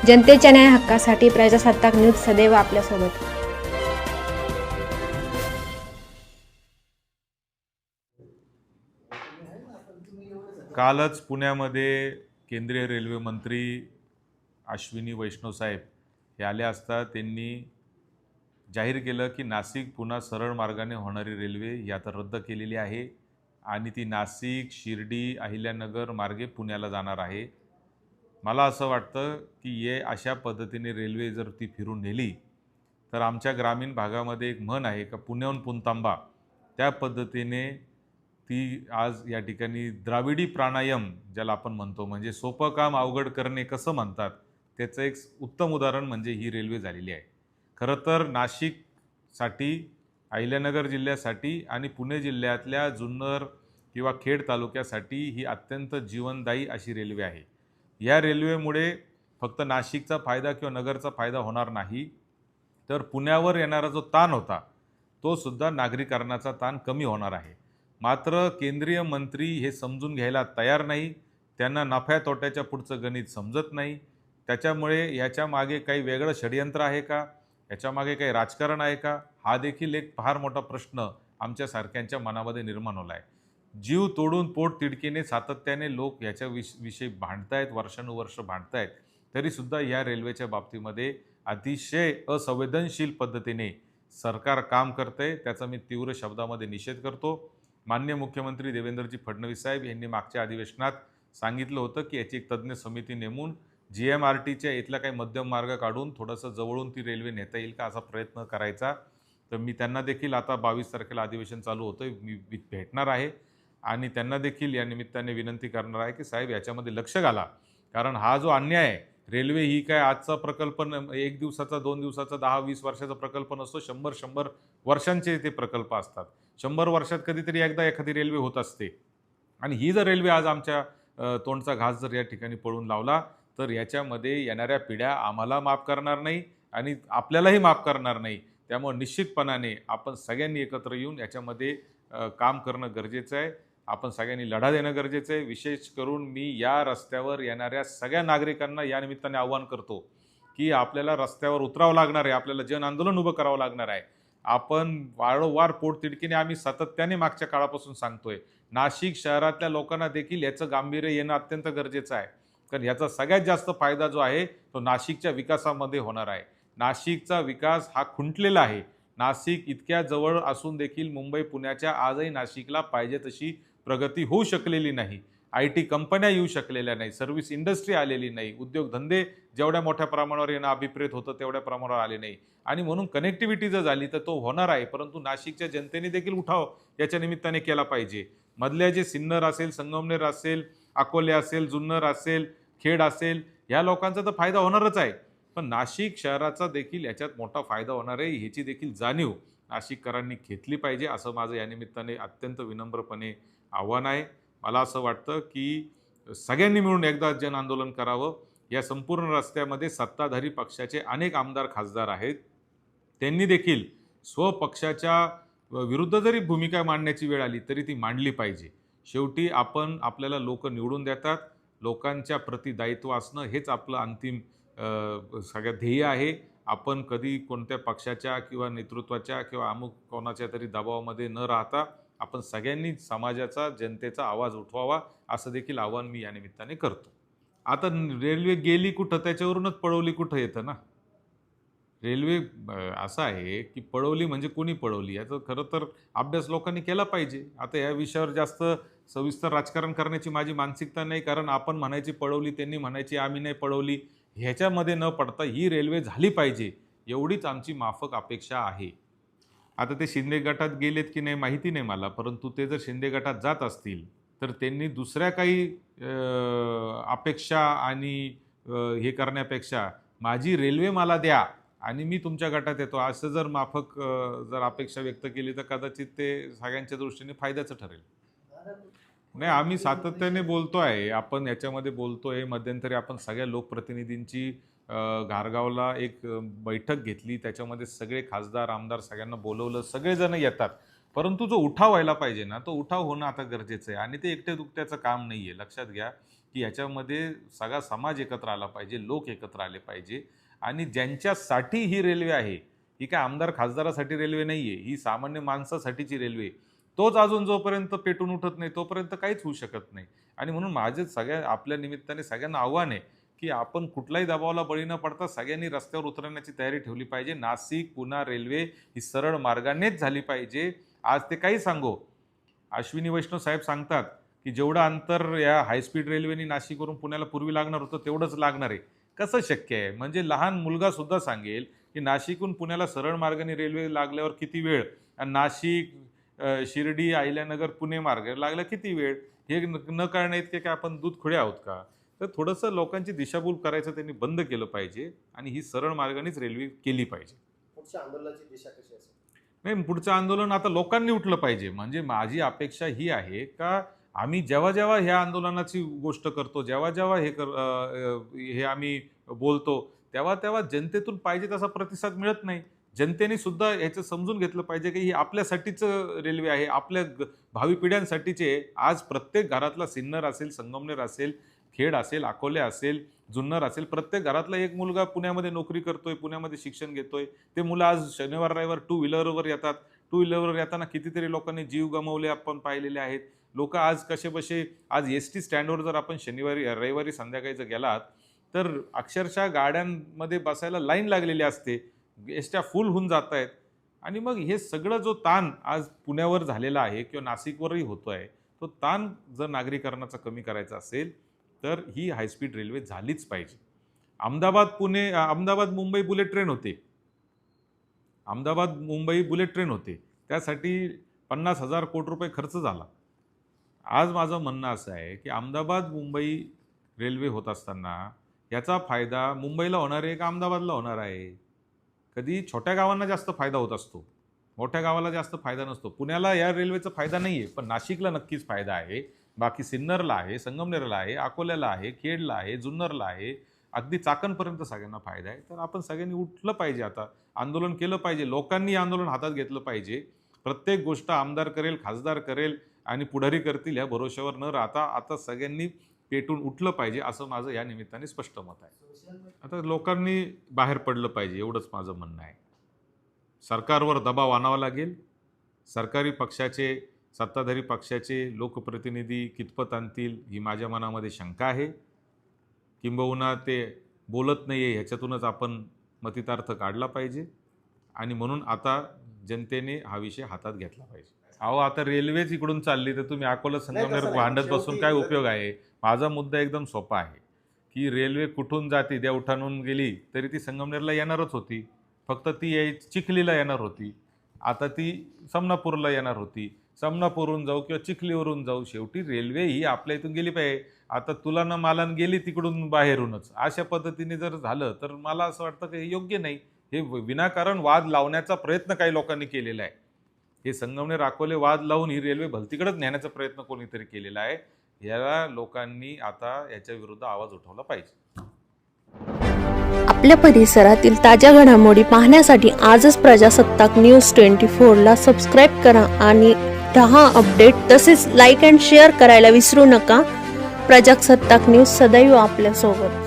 जनतेच्या न्याय हक्कासाठी प्रजासत्ताक न्यूज सदैव आपल्यासोबत. कालच पुण्यामध्ये केंद्रीय रेल्वे मंत्री अश्विनी वैष्णव साहेब हे आले असता त्यांनी जाहीर केलं की नाशिक पुन्हा सरळ मार्गाने होणारी रेल्वे ही आता रद्द केलेली आहे आणि ती नाशिक, शिर्डी, अहिल्यानगर मार्गे पुण्याला जाणार आहे. मला असं वाटतं की हे अशा पद्धतीने रेल्वे जर ती फिरून नेली तर आमच्या ग्रामीण भागामध्ये एक म्हण आहे का पुण्याहून पुणतांबा, त्या पद्धतीने ती आज या ठिकाणी द्राविडी प्राणायाम ज्याला आपण म्हणतो, म्हणजे सोपं काम अवघड करणे कसं म्हणतात, त्याचं एक उत्तम उदाहरण म्हणजे ही रेल्वे झालेली आहे. खरं तर नाशिकसाठी, अहिल्यानगर जिल्ह्यासाठी आणि पुणे जिल्ह्यातल्या जुन्नर किंवा खेड तालुक्यासाठी ही अत्यंत जीवनदायी अशी रेल्वे आहे. या रेल्वेमुळे फक्त नाशिकचा फायदा किंवा नगरचा फायदा होणार नाही, तर पुण्यावर येणारा जो ताण होता तो सुद्धा नागरीकरणाचा ताण कमी होणार आहे. मात्र केंद्रीय मंत्री हे समजून घ्यायला तयार नाही. त्यांना नफ्या तोट्याच्या पुढचं गणित समजत नाही. त्याच्यामुळे याच्या मागे काही वेगळं षडयंत्र आहे का, याच्या मागे काही राजकारण आहे का, हा देखील एक फार मोठा प्रश्न आमच्यासारख्यांच्या मनामध्ये निर्माण होला आहे. जीव तोडून पोट तिडकीने सातत्याने लोक याच्या विषयी भांडतायत, वर्षानुवर्ष भांडतायत, तरीसुद्धा या रेल्वेच्या बाबतीमध्ये अतिशय असंवेदनशील पद्धतीने सरकार काम करते. त्याचा मी तीव्र शब्दामध्ये निषेध करतो. माननीय मुख्यमंत्री देवेंद्रजी फडणवीस साहेब यांनी मागच्या अधिवेशनात सांगितलं होतं की याची एक तज्ज्ञ समिती नेमून GMRTच्या इथला काही मध्यम मार्ग काढून थोडंसं जवळून ती रेल्वे नेता येईल का असा प्रयत्न करायचा. तर मी त्यांना देखील आता 22 तारखेला अधिवेशन चालू होतं, मी भेटणार आहे आणि त्यांना देखील या निमित्ताने विनंती करणार आहे की साहेब याच्यामध्ये लक्ष घाला. कारण हा जो अन्याय आहे, रेल्वे ही काय आजचा प्रकल्प, 1 दिवसाचा, 2 दिवसाचा, 10-20 वर्षाचा प्रकल्प नसतो. 100 वर्षांचे ते प्रकल्प असतात. 100 वर्षात कधीतरी एकदा एखादी रेल्वे होत असते आणि ही जर रेल्वे आज आमच्या तोंडचा घास जर या ठिकाणी पळून लावला तर याच्यामध्ये येणाऱ्या पिढ्या आम्हाला माफ करणार नाही आणि आपल्यालाही माफ करणार नाही. त्यामुळे निश्चितपणाने आपण सगळ्यांनी एकत्र येऊन याच्यामध्ये काम करणं गरजेचं आहे. आपण सगळ्यांनी लढा देणं गरजेचं आहे. विशेष करून मी या रस्त्यावर येणाऱ्या सगळ्या नागरिकांना या निमित्ताने आवाहन करतो की आपल्याला रस्त्यावर उतरावं लागणार आहे, आपल्याला जन आंदोलन उभं करावं लागणार आहे. आपण वारंवार पोटतिडकीने आम्ही सातत्याने मागच्या काळापासून सांगतोय. नाशिक शहरातल्या लोकांना देखील याचं गांभीर्य येणं अत्यंत गरजेचं आहे. कारण याचा सगळ्यात जास्त फायदा जो आहे तो नाशिकच्या विकासामध्ये होणार आहे. नाशिकचा विकास हा खुंटलेला आहे. नाशिक इतक्या जवळ असून देखील मुंबई पुण्याच्या आजही नाशिकला पाहिजे तशी प्रगती होऊ शकलेली नाही. IT कंपन्या येऊ शकलेल्या नाही, सर्व्हिस इंडस्ट्री आलेली नाही, उद्योगधंदे जेवढ्या मोठ्या प्रमाणावर येणं अभिप्रेत होतं तेवढ्या प्रमाणावर आले नाही. आणि म्हणून कनेक्टिव्हिटी जर झाली तर तो होणार आहे, परंतु नाशिकच्या जनतेने देखील उठाव याच्या निमित्ताने केला पाहिजे. मधल्या जे सिन्नर असेल, संगमनेर असेल, अकोले असेल, जुन्नर असेल, खेड असेल, या लोकांचा तर फायदा होणारच आहे, पण नाशिक शहराचा देखील याच्यात मोठा फायदा होणार आहे, ह्याची देखील जाणीव नाशिककरांनी घेतली पाहिजे, असं माझं या निमित्ताने अत्यंत विनम्रपणे आव्हान आहे. मला असं वाटतं की सगळ्यांनी मिळून एकदा जन आंदोलन करावं. या संपूर्ण रस्त्यामध्ये सत्ताधारी पक्षाचे अनेक आमदार खासदार आहेत. त्यांनी देखील स्वपक्षाच्या विरुद्ध जरी भूमिका मांडण्याची वेळ आली तरी ती मांडली पाहिजे. शेवटी आपल्याला लोक निवडून देतात. लोकांच्या प्रति दायित्व असणं हेच आपलं अंतिम सगळ्यात ध्येय आहे. आपण कधी कोणत्या पक्षाच्या किंवा नेतृत्वाच्या किंवा अमुक कोणाच्या तरी दबावामध्ये न राहता आपण सगळ्यांनी समाजाचा, जनतेचा आवाज उठवावा, असं देखील आवाहन मी या निमित्ताने करतो. आता रेल्वे गेली कुठं त्याच्यावरूनच पळवली कुठं येतं ना. रेल्वे असं आहे की पळवली म्हणजे कोणी पळवली याचा खरं तर अभ्यास लोकांनी केला पाहिजे. आता या विषयावर जास्त सविस्तर राजकारण करण्याची माझी मानसिकता नाही, कारण आपण म्हणायची पळवली, त्यांनी म्हणायची आम्ही नाही पळवली, ह्याच्यामध्ये न पडता ही रेल्वे झाली पाहिजे एवढीच आमची माफक अपेक्षा आहे. आता ते शिंदे गटात गेलेत की नाही माहिती नाही मला, परंतु ते जर शिंदे गटात जात असतील तर त्यांनी दुसऱ्या काही अपेक्षा आणि हे करण्यापेक्षा माझी रेल्वे मला द्या आणि मी तुमच्या गटात येतो असं जर माफक जर अपेक्षा व्यक्त केली तर कदाचित ते सगळ्यांच्या दृष्टीने फायद्याचं ठरेल. नाही, आम्ही सातत्याने बोलतो आहे, आपण याच्यामध्ये बोलतो आहे. मध्यंतरी आपण सगळ्या लोकप्रतिनिधींची घारगावला एक बैठक घेतली, त्याच्यामध्ये सगळे खासदार, आमदार सगळ्यांना बोलवलं, सगळेजण येतात. परंतु जो उठाव व्हायला पाहिजे ना, तो उठाव होणं आता गरजेचं आहे आणि ते एकटे दुकट्याचं काम नाही आहे. लक्षात घ्या की ह्याच्यामध्ये सगळा समाज एकत्र आला पाहिजे, लोक एकत्र आले पाहिजे. आणि ज्यांच्यासाठी ही रेल्वे आहे, ही काय आमदार खासदारासाठी रेल्वे नाही आहे, ही सामान्य माणसासाठीची रेल्वे, तोच अजून जोपर्यंत पेटून उठत नाही तोपर्यंत काहीच होऊ शकत नाही. आणि म्हणून माझे आपल्या निमित्ताने सगळ्यांना आव्हान आहे की आपण कुठलाही दबावाला बळी न पडता सगळ्यांनी रस्त्यावर उतरण्याची तयारी ठेवली पाहिजे. नाशिक पुणा रेल्वे ही सरळ मार्गानेच झाली पाहिजे. आज ते काही सांगो, अश्विनी वैष्णव साहेब सांगतात की जेवढं अंतर या हायस्पीड रेल्वेनी नाशिकवरून पुण्याला पूर्वी लागणार होतं तेवढंच लागणार आहे. कसं शक्य आहे? म्हणजे लहान मुलगा सुद्धा सांगेल की नाशिकहून पुण्याला सरळ मार्गाने रेल्वे लागल्यावर किती वेळ, आणि नाशिक शिर्डी अहिल्यानगर पुणे मार्ग लागला किती वेळ, हे न कळण्या इतके काय आपण दूध खुळे आहोत का? तर थोडंसं लोकांची दिशाभूल करायचं त्यांनी बंद केलं पाहिजे आणि ही सरळ मार्गानेच रेल्वे केली पाहिजे. पुढच्या आंदोलनाची दिशा कशी असेल? नाही, पुढचं आंदोलन आता लोकांनी उठलं पाहिजे. म्हणजे माझी अपेक्षा ही आहे का आम्ही जेव्हा जेव्हा ह्या आंदोलनाची गोष्ट करतो, जेव्हा जेव्हा हे आम्ही बोलतो, तेव्हा तेव्हा जनतेतून पाहिजे तसा प्रतिसाद मिळत नाही. जनतेने सुद्धा याचं समजून घेतलं पाहिजे की ही आपल्यासाठीच रेल्वे आहे, आपल्या भावी पिढ्यांसाठीचे. आज प्रत्येक घरातला सिन्नर असेल, संगमनेर असेल, खेड असेल, अकोले असेल, जुन्नर असेल, प्रत्येक घरातला एक मुलगा पुण्यामध्ये नोकरी करतोय, पुण्यामध्ये शिक्षण घेतोय. ते मुलं आज शनिवार रविवार टू व्हीलरवर येतात. टू व्हीलरवर येताना कितीतरी लोकांनी जीव गमावले आपण पाहिलेले आहेत. लोक आज कसेबसे, आज एस टी स्टँडवर जर आपण शनिवारी रविवारी संध्याकाळी जर गेलात तर अक्षरशः गाड्यांमध्ये बसायला लाईन लागलेली असते, एसट्या फुल होऊन जात आहेत. आणि मग हे सगळं जो ताण आज पुण्यावर झालेला आहे किंवा नाशिकवरही होतो आहे, तो ताण जर नागरीकरणाचा कमी करायचा असेल तर ही हायस्पीड रेल्वे झालीच पाहिजे. अहमदाबाद मुंबई बुलेट ट्रेन होते, अहमदाबाद मुंबई बुलेट ट्रेन होते, त्यासाठी 50,000 कोटी रुपये खर्च झाला. आज माझं म्हणणं असं आहे की अहमदाबाद मुंबई रेल्वे होत असताना याचा फायदा मुंबईला होणार आहे का अहमदाबादला होणार आहे? कधी छोट्या गावांना जास्त फायदा होत असतो, मोठ्या गावाला जास्त फायदा नसतो. पुण्याला या रेल्वेचा फायदा नाही आहे, पण नाशिकला नक्कीच फायदा आहे. बाकी सिन्नरला आहे, संगमनेरला आहे, अकोल्याला आहे, खेडला आहे, जुन्नरला आहे, अगदी चाकणपर्यंत सगळ्यांना फायदा आहे. तर आपण सगळ्यांनी उठलं पाहिजे, आता आंदोलन केलं पाहिजे, लोकांनी आंदोलन हातात घेतलं पाहिजे. प्रत्येक गोष्ट आमदार करेल, खासदार करेल आणि पुढारी करतील ह्या भरोश्यावर न राहता आता सगळ्यांनी पेटून उठलं पाहिजे, असं माझं या निमित्ताने स्पष्ट मत आहे. आता लोकांनी बाहेर पडलं पाहिजे, एवढंच माझं म्हणणं आहे. सरकारवर दबाव आणावा लागेल. सरकारी पक्षाचे, सत्ताधारी पक्षाचे लोकप्रतिनिधी कितपत आणतील ही माझ्या मनामध्ये शंका आहे. किंबहुना ते बोलत नाही आहे, ह्याच्यातूनच आपण मतितार्थ काढला पाहिजे. आणि म्हणून आता जनतेने हा विषय हातात घेतला पाहिजे. अहो, आता रेल्वेच इकडून चालली तर तुम्ही अकोला संगमनेर भांडत बसून काय उपयोग आहे? माझा मुद्दा एकदम सोपा आहे की रेल्वे कुठून जाती, देवठाणून गेली तरी ती संगमनेरला येणारच होती, फक्त ती चिखलीला येणार होती. आता ती समनापूरला येणार होती, समनापूरहून जाऊ किंवा चिखलीवरून जाऊ, शेवटी रेल्वे ही आपल्या इथून गेली पाहिजे. आता तुला न मालान गेली तिकडून बाहेरूनच, अशा पद्धतीने जर झालं तर मला असं वाटतं की हे योग्य नाही. हे विनाकारण वाद लावण्याचा प्रयत्न काही लोकांनी केलेला आहे. हे संगमनेर अकोले वाद लावून ही रेल्वे भलतीकडेच नेण्याचा प्रयत्न कोणीतरी केलेला आहे. याला लोकांनी आता याच्या विरुद्ध आवाज उठवला पाहिजे. आपल्या परिसरातील ताज्या घडामोडी पाहण्यासाठी आजच प्रजासत्ताक न्यूज 24 ला सबस्क्राईब करा आणि रहा अपडेट. तसेच लाईक अँड शेअर करायला विसरू नका. प्रजासत्ताक न्यूज सदैव आपल्यासोबत.